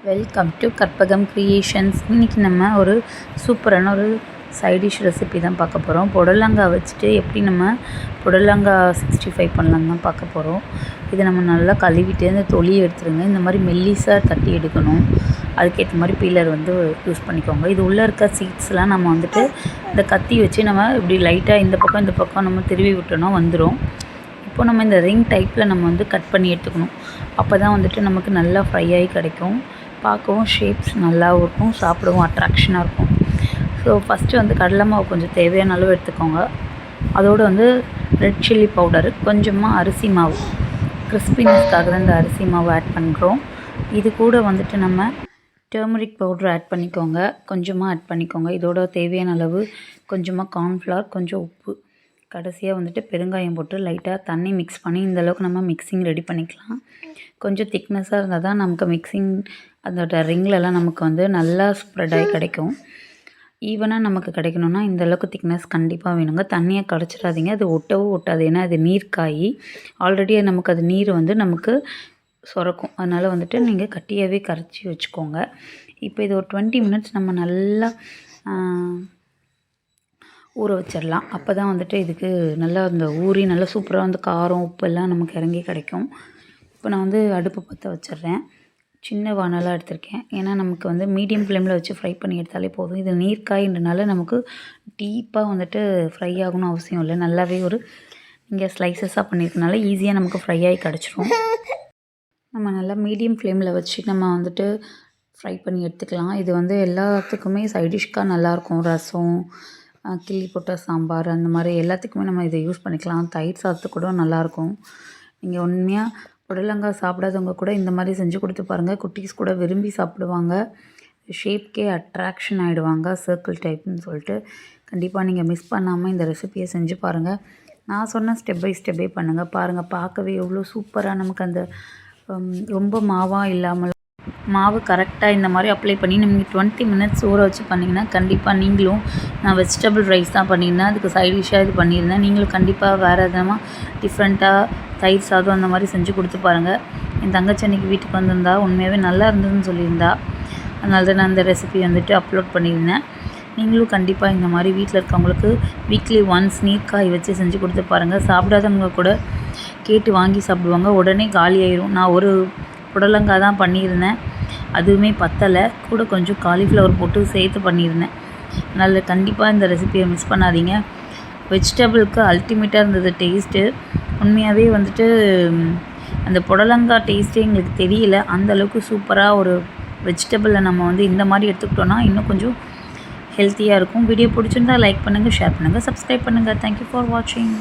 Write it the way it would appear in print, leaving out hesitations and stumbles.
Welcome to Karpagam creations. இன்றைக்கி நம்ம ஒரு சூப்பரான ஒரு சைட் டிஷ் ரெசிபி தான் பார்க்க போகிறோம். புடலங்காய் வச்சுட்டு எப்படி நம்ம புடலங்காய் 65 பண்ணலாம் தான் பார்க்க போகிறோம். இதை நம்ம நல்லா கழுவிட்டு அந்த தொலியை எடுத்துருங்க. இந்த மாதிரி மெல்லிஸாக தட்டி எடுக்கணும். அதுக்கேற்ற மாதிரி பீலர் யூஸ் பண்ணிக்கோங்க. இது உள்ளே இருக்க சீட்ஸ்லாம் நம்ம இந்த கத்தி வச்சு நம்ம இப்படி லைட்டாக இந்த பக்கம் நம்ம திருவி விட்டோன்னா வந்துடும். இப்போ நம்ம இந்த ரிங் டைப்பில் நம்ம கட் பண்ணி எடுத்துக்கணும். அப்போ தான் நமக்கு நல்லா ஃப்ரை ஆகி கிடைக்கும். பார்க்கவும் ஷேப்ஸ் நல்லாவும் இருக்கும், சாப்பிடவும் அட்ராக்ஷனாக இருக்கும். ஸோ ஃபஸ்ட்டு கடலை மாவு கொஞ்சம் தேவையான அளவு எடுத்துக்கோங்க. அதோடு ரெட் சில்லி பவுடரு, கொஞ்சமாக அரிசி மாவு, கிறிஸ்பினஸ்க்காக தான் இந்த அரிசி மாவு ஆட் பண்ணுறோம். இது கூட நம்ம டர்மரிக் பவுட்ரு ஆட் பண்ணிக்கோங்க, கொஞ்சமாக ஆட் பண்ணிக்கோங்க. இதோட தேவையான அளவு கொஞ்சமாக கார்ன்ஃப்ளவர், கொஞ்சம் உப்பு, கடைசியாக பெருங்காயம் போட்டு லைட்டாக தண்ணி மிக்ஸ் பண்ணி இந்தளவுக்கு நம்ம மிக்சிங் ரெடி பண்ணிக்கலாம். கொஞ்சம் திக்னஸாக இருந்தால் தான் நமக்கு மிக்சிங் அதோட ரிங்லலாம் நமக்கு நல்லா ஸ்ப்ரெட் ஆகி கிடைக்கும். ஈவனாக நமக்கு கிடைக்கணுன்னா இந்தளவுக்கு திக்னஸ் கண்டிப்பாக வேணுங்க. தண்ணியை கரைச்சிடாதீங்க, அது ஒட்டாது. ஏன்னா அது நீர்க்காய் ஆல்ரெடி நமக்கு அது நீர் நமக்கு சுரக்கும். அதனால் நீங்கள் கட்டியாகவே கரைச்சி வச்சுக்கோங்க. இப்போ இது ஒரு 20 மினிட்ஸ் நம்ம நல்லா ஊற வச்சிடலாம். அப்போ தான் இதுக்கு நல்லா இந்த ஊறி நல்லா சூப்பராக காரம் உப்பு எல்லாம் நமக்கு இறங்கி கிடைக்கும். இப்போ நான் அடுப்பு பற்ற வச்சிடுறேன். சின்ன வானலாக எடுத்திருக்கேன். ஏன்னா நமக்கு மீடியம் ஃப்ளேமில் வச்சு ஃப்ரை பண்ணி எடுத்தாலே போதும். இது நீர்க்காயின்றனால நமக்கு டீப்பாக ஃப்ரை ஆகணும்னு அவசியம் இல்லை. நல்லாவே நீங்கள் ஸ்லைசஸாக பண்ணியிருக்கனால ஈஸியாக நமக்கு ஃப்ரை ஆகி கிடச்சிரும். நம்ம நல்லா மீடியம் ஃப்ளேமில் வச்சு நம்ம ஃப்ரை பண்ணி எடுத்துக்கலாம். இது எல்லாத்துக்குமே சைடிஷ்க்காக நல்லாயிருக்கும். ரசம், கிள்ளி போட்ட சாம்பார், அந்த மாதிரி எல்லாத்துக்குமே நம்ம இதை யூஸ் பண்ணிக்கலாம். தயிர் சாதத்துக்கு கூட நல்லாயிருக்கும். நீங்கள் உண்மையாக புடலங்காய் சாப்பிடாதவங்க கூட இந்த மாதிரி செஞ்சு கொடுத்து பாருங்கள். குட்டீஸ் கூட விரும்பி சாப்பிடுவாங்க. ஷேப்கே அட்ராக்ஷன் ஆகிடுவாங்க, சர்க்கிள் டைப்னு சொல்லிட்டு. கண்டிப்பாக நீங்கள் மிஸ் பண்ணாமல் இந்த ரெசிபியை செஞ்சு பாருங்கள். நான் சொன்ன ஸ்டெப் பை ஸ்டெப்பே பண்ணுங்கள். பாருங்கள், பார்க்கவே எவ்வளோ சூப்பராக நமக்கு ரொம்ப மாவாக இல்லாமல் மாவு கரெக்டாக இந்த மாதிரி அப்ளை பண்ணி நீங்கள் 20 மினிட்ஸ் ஊற வச்சு பண்ணிங்கன்னா கண்டிப்பாக நீங்களும், நான் வெஜிடபிள் ரைஸ் தான் பண்ணியிருந்தேன், அதுக்கு சைட் டிஷ்ஷாக இது பண்ணியிருந்தேன். நீங்களும் கண்டிப்பாக வேறு எதனா டிஃப்ரெண்ட்டாக தயிர் சாதம் அந்த மாதிரி செஞ்சு கொடுத்து பாருங்கள். என் தங்கச்சி அன்றைக்கி வீட்டுக்கு வந்திருந்தா, உண்மையாகவே நல்லா இருந்ததுன்னு சொல்லியிருந்தா. அதனால தான் நான் இந்த ரெசிபி அப்லோட் பண்ணியிருந்தேன். நீங்களும் கண்டிப்பாக இந்த மாதிரி வீட்டில் இருக்கவங்களுக்கு வீக்லி ஒன்ஸ் நீர்க்காய் வச்சு செஞ்சு கொடுத்து பாருங்கள். சாப்பிடாதவங்க கூட கேட்டு வாங்கி சாப்பிடுவாங்க. உடனே காலி ஆயிரும். நான் ஒரு புடலங்காய் தான் பண்ணியிருந்தேன், அதுவுமே பத்தலை. கூட கொஞ்சம் காலிஃப்ளவர் போட்டு சேர்த்து பண்ணியிருந்தேன். அதனால் கண்டிப்பாக இந்த ரெசிபியை மிஸ் பண்ணாதீங்க. வெஜிடபிளுக்கு அல்டிமேட்டாக இருந்தது டேஸ்ட்டு. உண்மையாகவே அந்த புடலங்காய் டேஸ்ட்டே எங்களுக்கு தெரியல. அந்தளவுக்கு சூப்பராக ஒரு வெஜிடபிளில் நம்ம இந்த மாதிரி எடுத்துக்கிட்டோன்னா இன்னும் கொஞ்சம் ஹெல்த்தியாக இருக்கும். வீடியோ பிடிச்சிருந்தால் லைக் பண்ணுங்கள், ஷேர் பண்ணுங்கள், சப்ஸ்கிரைப் பண்ணுங்கள். தேங்க்யூ ஃபார் வாட்சிங்.